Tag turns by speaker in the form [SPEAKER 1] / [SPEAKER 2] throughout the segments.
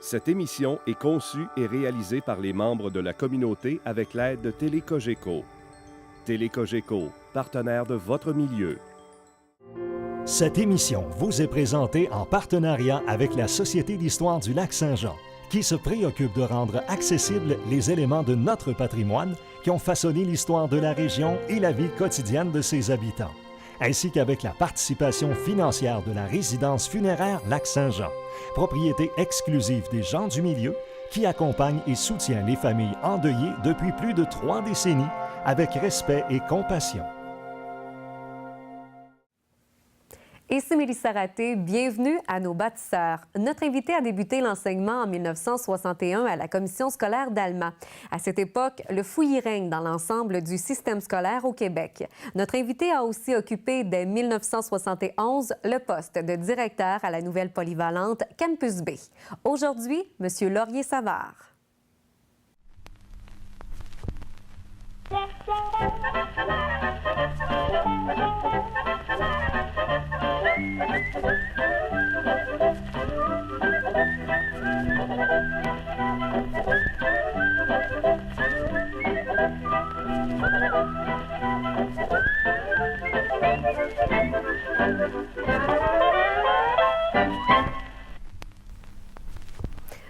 [SPEAKER 1] Cette émission est conçue et réalisée par les membres de la communauté avec l'aide de Télécogeco. Télécogeco, partenaire de votre milieu.
[SPEAKER 2] Cette émission vous est présentée en partenariat avec la Société d'histoire du Lac-Saint-Jean, qui se préoccupe de rendre accessibles les éléments de notre patrimoine qui ont façonné l'histoire de la région et la vie quotidienne de ses habitants, ainsi qu'avec la participation financière de la résidence funéraire Lac-Saint-Jean, propriété exclusive des gens du milieu, qui accompagne et soutient les familles endeuillées depuis plus de 3 décennies avec respect et compassion.
[SPEAKER 3] Ici Mélissa Raté, bienvenue à Nos bâtisseurs. Notre invité a débuté l'enseignement en 1961 à la commission scolaire d'Alma. À cette époque, le fouillis règne dans l'ensemble du système scolaire au Québec. Notre invité a aussi occupé dès 1971 le poste de directeur à la nouvelle polyvalente Campus B. Aujourd'hui, M. Laurier-Savard.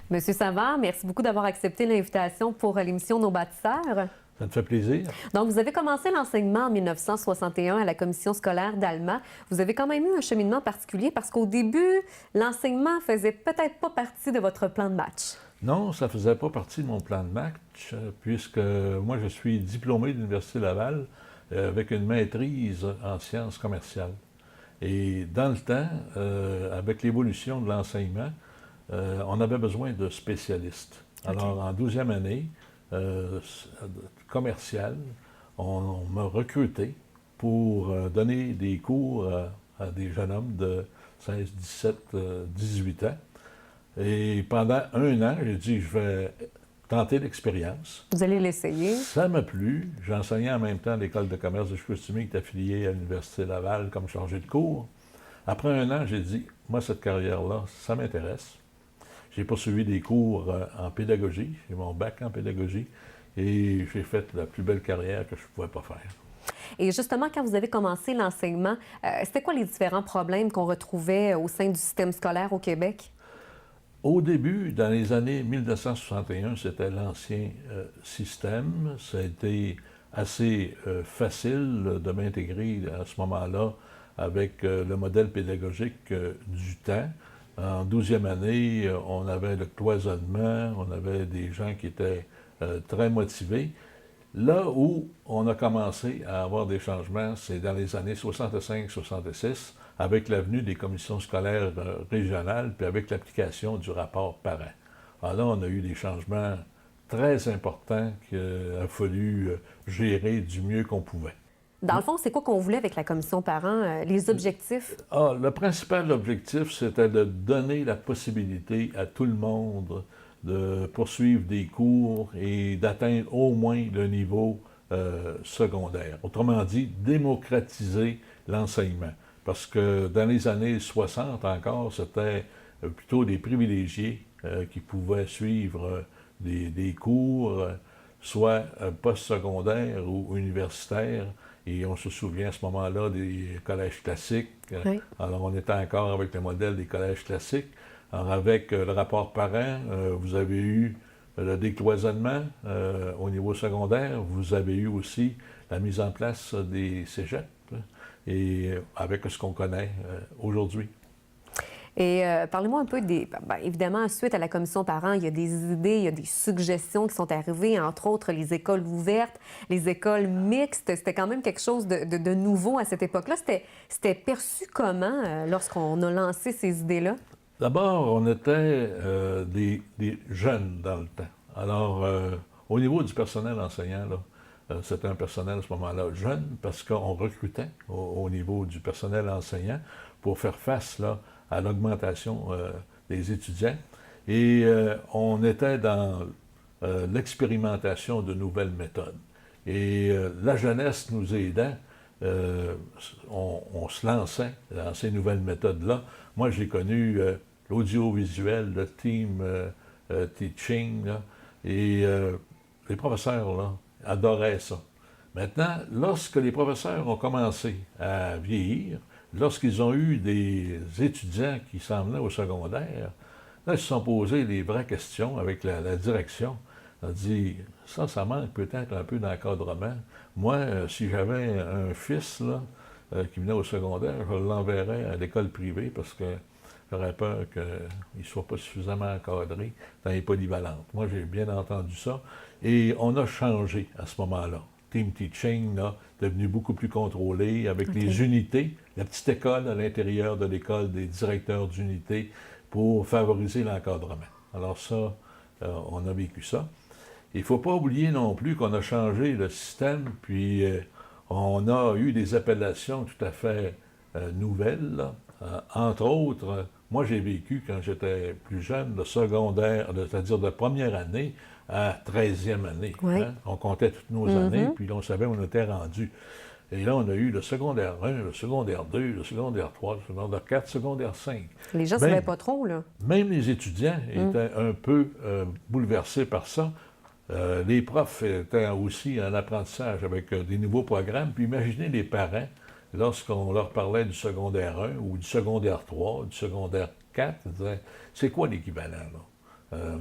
[SPEAKER 3] Monsieur Savard, merci beaucoup d'avoir accepté l'invitation pour l'émission Nos bâtisseurs.
[SPEAKER 4] Ça me fait plaisir.
[SPEAKER 3] Donc, vous avez commencé l'enseignement en 1961 à la commission scolaire d'Alma. Vous avez quand même eu un cheminement particulier parce qu'au début, l'enseignement faisait peut-être pas partie de votre plan de match.
[SPEAKER 4] Non, ça ne faisait pas partie de mon plan de match, puisque moi, je suis diplômé de l'Université Laval avec une maîtrise en sciences commerciales. Et dans le temps, avec l'évolution de l'enseignement, on avait besoin de spécialistes. Alors, en 12e année commerciale, on m'a recruté pour donner des cours à des jeunes hommes de 16, 17, 18 ans. Et pendant 1 an, j'ai dit, je vais tenter l'expérience.
[SPEAKER 3] Vous allez l'essayer.
[SPEAKER 4] Ça m'a plu. J'enseignais en même temps à l'École de commerce de Chicoutimi, qui est affiliée à l'Université Laval comme chargé de cours. Après 1 an, j'ai dit, moi, cette carrière-là, ça m'intéresse. J'ai poursuivi des cours en pédagogie. J'ai mon bac en pédagogie. Et j'ai fait la plus belle carrière que je ne pouvais pas faire.
[SPEAKER 3] Et justement, quand vous avez commencé l'enseignement, c'était quoi les différents problèmes qu'on retrouvait au sein du système scolaire au Québec?
[SPEAKER 4] Au début, dans les années 1961, c'était l'ancien système. Ça a été assez facile de m'intégrer à ce moment-là avec le modèle pédagogique du temps. En 12e année, on avait le cloisonnement, on avait des gens qui étaient très motivés. Là où on a commencé à avoir des changements, c'est dans les années 65-66, avec l'avenue des commissions scolaires régionales, puis avec l'application du rapport parent. Alors là, on a eu des changements très importants qu'il a fallu gérer du mieux qu'on pouvait.
[SPEAKER 3] Dans le fond, c'est quoi qu'on voulait avec la commission parents, les objectifs?
[SPEAKER 4] Le principal objectif, c'était de donner la possibilité à tout le monde de poursuivre des cours et d'atteindre au moins le niveau secondaire. Autrement dit, démocratiser l'enseignement. Parce que dans les années 60 encore, c'était plutôt des privilégiés qui pouvaient suivre des cours, soit postsecondaires ou universitaires. Et on se souvient à ce moment-là des collèges classiques.
[SPEAKER 3] Oui.
[SPEAKER 4] Alors, on était encore avec le modèle des collèges classiques. Alors, avec le rapport parent, vous avez eu le décloisonnement au niveau secondaire. Vous avez eu aussi la mise en place des cégeps, et avec ce qu'on connaît aujourd'hui.
[SPEAKER 3] Et parlez-moi un peu des... évidemment, suite à la commission parents, il y a des idées, il y a des suggestions qui sont arrivées, entre autres les écoles ouvertes, les écoles mixtes. C'était quand même quelque chose de nouveau à cette époque-là. C'était perçu comment lorsqu'on a lancé ces idées-là?
[SPEAKER 4] D'abord, on était des jeunes dans le temps. Alors, au niveau du personnel enseignant, là, c'était un personnel à ce moment-là jeune parce qu'on recrutait au niveau du personnel enseignant pour faire face là, à l'augmentation des étudiants. Et on était dans l'expérimentation de nouvelles méthodes. Et la jeunesse nous aidant, on se lançait dans ces nouvelles méthodes-là. Moi, j'ai connu l'audiovisuel, le team teaching, là, et les professeurs là, adoraient ça. Maintenant, lorsque les professeurs ont commencé à vieillir, lorsqu'ils ont eu des étudiants qui s'en venaient au secondaire, là, ils se sont posés les vraies questions avec la direction. On a dit, ça manque peut-être un peu d'encadrement. Moi, si j'avais un fils là, qui venait au secondaire, je l'enverrais à l'école privée parce que j'aurais peur qu'il ne soit pas suffisamment encadré dans les polyvalentes. Moi, j'ai bien entendu ça. Et on a changé à ce moment-là. Team Teaching, là, devenu beaucoup plus contrôlé avec les unités, la petite école à l'intérieur de l'école, des directeurs d'unités pour favoriser l'encadrement. Alors ça, on a vécu ça. Il ne faut pas oublier non plus qu'on a changé le système, puis on a eu des appellations tout à fait nouvelles. Là. Entre autres, moi j'ai vécu quand j'étais plus jeune, le secondaire, c'est-à-dire de première année à 13e année.
[SPEAKER 3] Oui.
[SPEAKER 4] Hein? On comptait toutes nos années, puis là, on savait où on était rendu. Et là, on a eu le secondaire 1, le secondaire 2, le secondaire 3, le secondaire 4, le secondaire 5.
[SPEAKER 3] Les gens ne savaient pas trop, là.
[SPEAKER 4] Même les étudiants étaient un peu bouleversés par ça. Les profs étaient aussi en apprentissage avec des nouveaux programmes. Puis imaginez les parents, lorsqu'on leur parlait du secondaire 1 ou du secondaire 3, du secondaire 4, ils disaient « C'est quoi l'équivalent, là?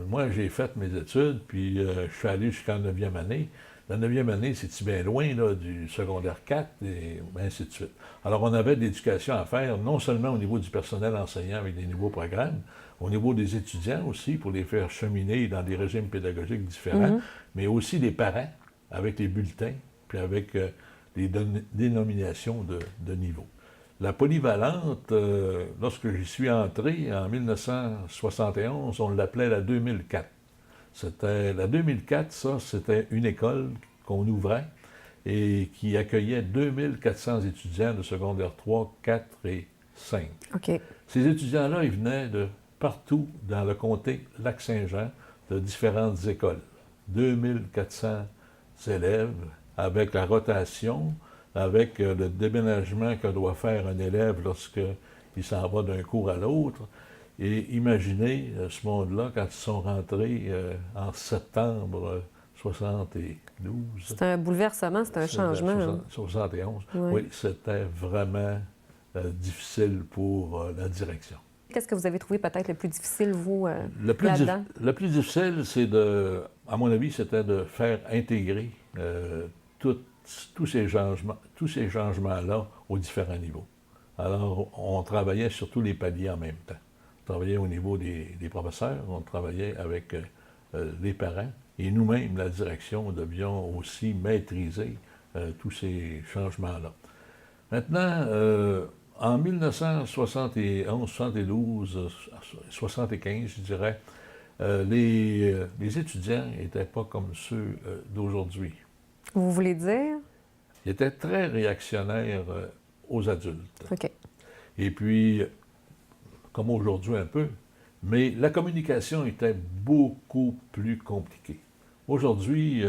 [SPEAKER 4] Moi, j'ai fait mes études, puis je suis allé jusqu'en 9e année. La 9e année, c'est-tu bien loin là, du secondaire 4, et ainsi de suite. Alors, on avait de l'éducation à faire, non seulement au niveau du personnel enseignant avec des nouveaux programmes, au niveau des étudiants aussi, pour les faire cheminer dans des régimes pédagogiques différents, mais aussi des parents, avec les bulletins, puis avec les dénominations de niveau. La polyvalente, lorsque j'y suis entré en 1971, on l'appelait la 2004. La 2004, ça, c'était une école qu'on ouvrait et qui accueillait 2400 étudiants de secondaire 3, 4 et 5.
[SPEAKER 3] OK.
[SPEAKER 4] Ces étudiants-là, ils venaient de partout dans le comté Lac-Saint-Jean, de différentes écoles. 2400 élèves avec la rotation, avec le déménagement que doit faire un élève lorsqu'il s'en va d'un cours à l'autre. Et imaginez ce monde-là quand ils sont rentrés en septembre 72.
[SPEAKER 3] C'était un bouleversement, c'était un changement.
[SPEAKER 4] 71.
[SPEAKER 3] Oui.
[SPEAKER 4] Oui, c'était vraiment difficile pour la direction.
[SPEAKER 3] Qu'est-ce que vous avez trouvé peut-être le plus difficile, vous, là-dedans?
[SPEAKER 4] Le plus difficile, c'est à mon avis, c'était de faire intégrer tous ces changements-là aux différents niveaux. Alors, on travaillait sur tous les paliers en même temps. On travaillait au niveau des professeurs, on travaillait avec les parents, et nous-mêmes, la direction, devions aussi maîtriser tous ces changements-là. Maintenant, en 1971, 72, 75, je dirais, les étudiants n'étaient pas comme ceux d'aujourd'hui.
[SPEAKER 3] Vous voulez dire?
[SPEAKER 4] Ils étaient très réactionnaires aux adultes.
[SPEAKER 3] OK.
[SPEAKER 4] Et puis, comme aujourd'hui un peu, mais la communication était beaucoup plus compliquée. Aujourd'hui,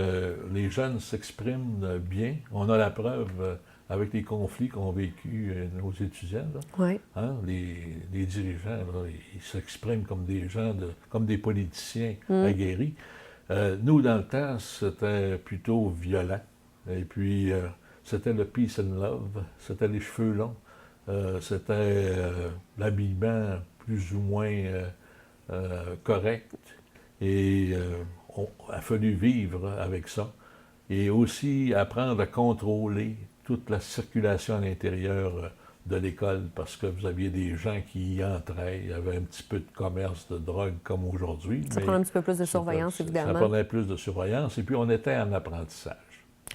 [SPEAKER 4] les jeunes s'expriment bien. On a la preuve avec les conflits qu'ont vécu nos étudiants. Là.
[SPEAKER 3] Oui.
[SPEAKER 4] Hein? Les dirigeants, là, ils s'expriment comme des gens, comme des politiciens aguerris. Nous, dans le temps, c'était plutôt violent. Et puis, c'était le peace and love, c'était les cheveux longs, c'était l'habillement plus ou moins correct. Et il a fallu vivre avec ça. Et aussi apprendre à contrôler toute la circulation à l'intérieur de l'école, parce que vous aviez des gens qui y entraient, il y avait un petit peu de commerce de drogue comme aujourd'hui.
[SPEAKER 3] Ça prend un petit peu plus de surveillance, évidemment.
[SPEAKER 4] Ça prenait plus de surveillance, et puis on était en apprentissage.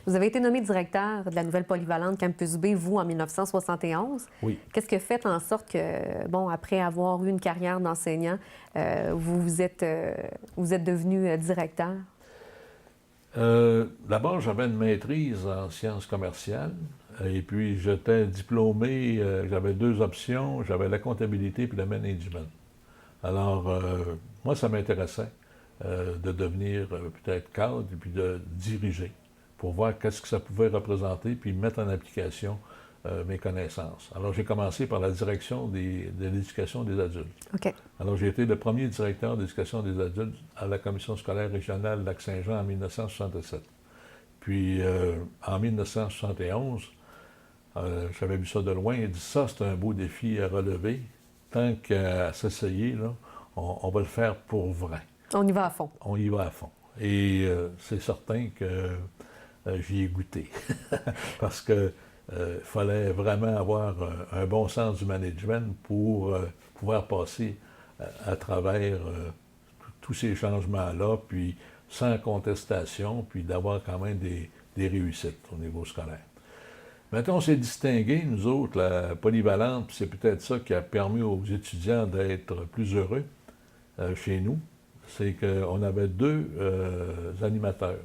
[SPEAKER 3] Vous avez été nommé directeur de la nouvelle polyvalente Campus B, vous, en 1971.
[SPEAKER 4] Oui.
[SPEAKER 3] Qu'est-ce qui a fait en sorte que, bon, après avoir eu une carrière d'enseignant, vous êtes devenu directeur?
[SPEAKER 4] D'abord, j'avais une maîtrise en sciences commerciales, et puis j'étais diplômé, j'avais 2 options, j'avais la comptabilité puis le management. Alors, moi, ça m'intéressait de devenir peut-être cadre, et puis de diriger, pour voir qu'est-ce que ça pouvait représenter, puis mettre en application mes connaissances. Alors, j'ai commencé par la direction de l'éducation des adultes.
[SPEAKER 3] OK.
[SPEAKER 4] Alors, j'ai été le premier directeur d'éducation des adultes à la commission scolaire régionale Lac-Saint-Jean en 1967. Puis, en 1971, j'avais vu ça de loin et dit ça, c'est un beau défi à relever. Tant qu'à s'essayer, là, on va le faire pour vrai.
[SPEAKER 3] On y va à fond.
[SPEAKER 4] On y va à fond. Et c'est certain que j'y ai goûté. Parce que fallait vraiment avoir un bon sens du management pour pouvoir passer à travers tous ces changements-là, puis sans contestation, puis d'avoir quand même des réussites au niveau scolaire. Maintenant, on s'est distingué, nous autres, la polyvalente, puis c'est peut-être ça qui a permis aux étudiants d'être plus heureux chez nous, c'est qu'on avait deux animateurs.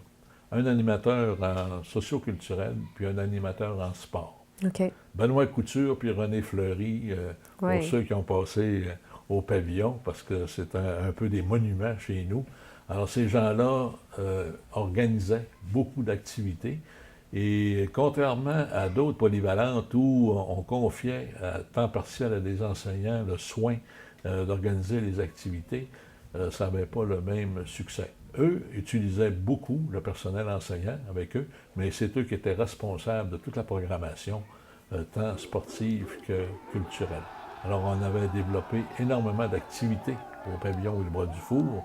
[SPEAKER 4] Un animateur en socio-culturel, puis un animateur en sport.
[SPEAKER 3] OK.
[SPEAKER 4] Benoît Couture, puis René Fleury, pour ceux qui ont passé au pavillon, parce que c'est un peu des monuments chez nous. Alors, ces gens-là organisaient beaucoup d'activités. Et contrairement à d'autres polyvalentes où on confiait à temps partiel à des enseignants le soin d'organiser les activités, ça n'avait pas le même succès. Eux utilisaient beaucoup le personnel enseignant avec eux, mais c'est eux qui étaient responsables de toute la programmation, tant sportive que culturelle. Alors, on avait développé énormément d'activités au pavillon Willebras-Dufour,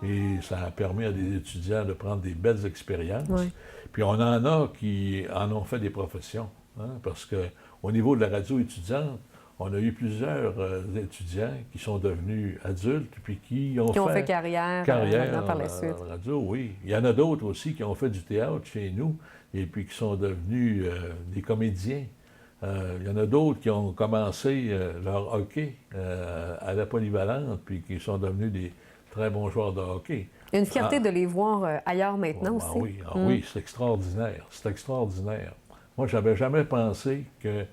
[SPEAKER 4] et ça a permis à des étudiants de prendre des belles expériences.
[SPEAKER 3] Oui.
[SPEAKER 4] Puis on en a qui en ont fait des professions, hein, parce qu'au niveau de la radio étudiante, on a eu plusieurs étudiants qui sont devenus adultes, puis qui ont fait
[SPEAKER 3] carrière par la suite.
[SPEAKER 4] En radio, oui. Il y en a d'autres aussi qui ont fait du théâtre chez nous, et puis qui sont devenus des comédiens. Il y en a d'autres qui ont commencé leur hockey à la polyvalente, puis qui sont devenus des très bons joueurs de hockey.
[SPEAKER 3] Il y a une fierté de les voir ailleurs maintenant aussi.
[SPEAKER 4] Oui, oui, c'est extraordinaire. C'est extraordinaire. Moi, je n'avais jamais pensé que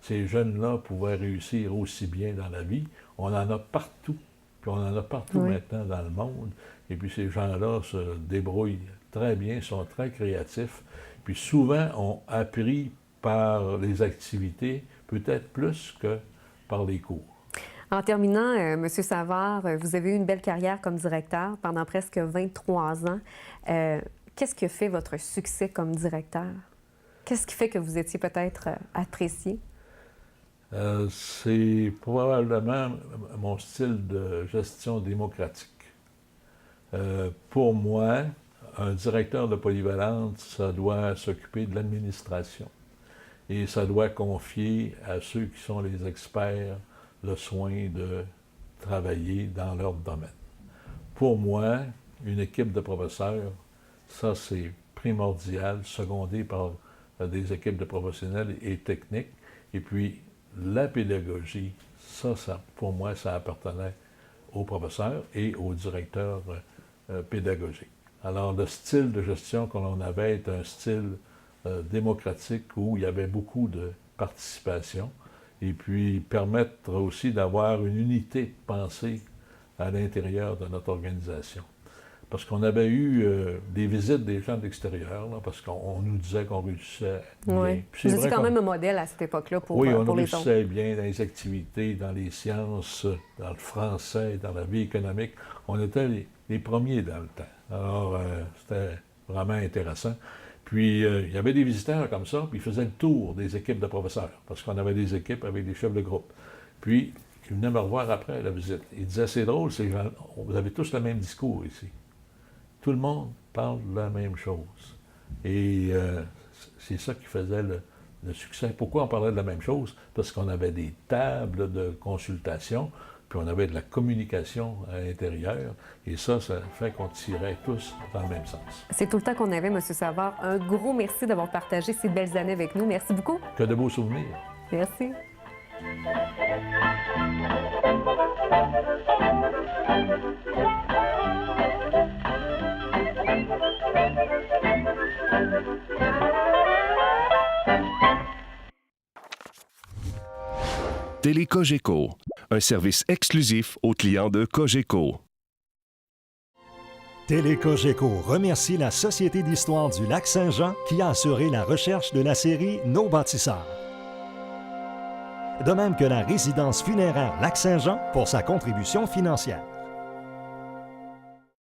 [SPEAKER 4] ces jeunes-là pouvaient réussir aussi bien dans la vie. On en a partout. Puis on en a partout maintenant dans le monde. Et puis ces gens-là se débrouillent très bien, sont très créatifs. Puis souvent, ont appris par les activités, peut-être plus que par les cours.
[SPEAKER 3] En terminant, M. Savard, vous avez eu une belle carrière comme directeur pendant presque 23 ans. Qu'est-ce qui a fait votre succès comme directeur? Qu'est-ce qui fait que vous étiez peut-être apprécié?
[SPEAKER 4] C'est probablement mon style de gestion démocratique. Pour moi, un directeur de polyvalente, ça doit s'occuper de l'administration. Et ça doit confier à ceux qui sont les experts le soin de travailler dans leur domaine. Pour moi, une équipe de professeurs, ça c'est primordial, secondé par des équipes de professionnels et techniques. Et puis, la pédagogie, ça pour moi, ça appartenait aux professeurs et aux directeurs pédagogiques. Alors, le style de gestion que l'on avait est un style démocratique où il y avait beaucoup de participation et puis permettre aussi d'avoir une unité de pensée à l'intérieur de notre organisation. Parce qu'on avait eu des visites des gens de l'extérieur, là, parce qu'on nous disait qu'on réussissait bien.
[SPEAKER 3] Oui. Vous étiez quand même un modèle à cette époque-là pour les autres.
[SPEAKER 4] Oui, on réussissait bien dans les activités, dans les sciences, dans le français, dans la vie économique. On était les premiers dans le temps. Alors, c'était vraiment intéressant. Puis, il y avait des visiteurs comme ça, puis ils faisaient le tour des équipes de professeurs, parce qu'on avait des équipes avec des chefs de groupe. Puis, ils venaient me revoir après la visite. Ils disaient, c'est drôle, vous avez tous le même discours ici. Tout le monde parle de la même chose. Et c'est ça qui faisait le succès. Pourquoi on parlait de la même chose? Parce qu'on avait des tables de consultation, puis on avait de la communication à l'intérieur. Et ça fait qu'on tirait tous dans le même sens.
[SPEAKER 3] C'est tout le temps qu'on avait, M. Savard. Un gros merci d'avoir partagé ces belles années avec nous. Merci beaucoup.
[SPEAKER 4] Que de beaux souvenirs.
[SPEAKER 3] Merci.
[SPEAKER 1] Télé Cogeco, un service exclusif aux clients de Cogeco.
[SPEAKER 2] Télé Cogeco remercie la Société d'histoire du Lac-Saint-Jean qui a assuré la recherche de la série Nos bâtisseurs. de même que la résidence funéraire Lac-Saint-Jean pour sa contribution financière.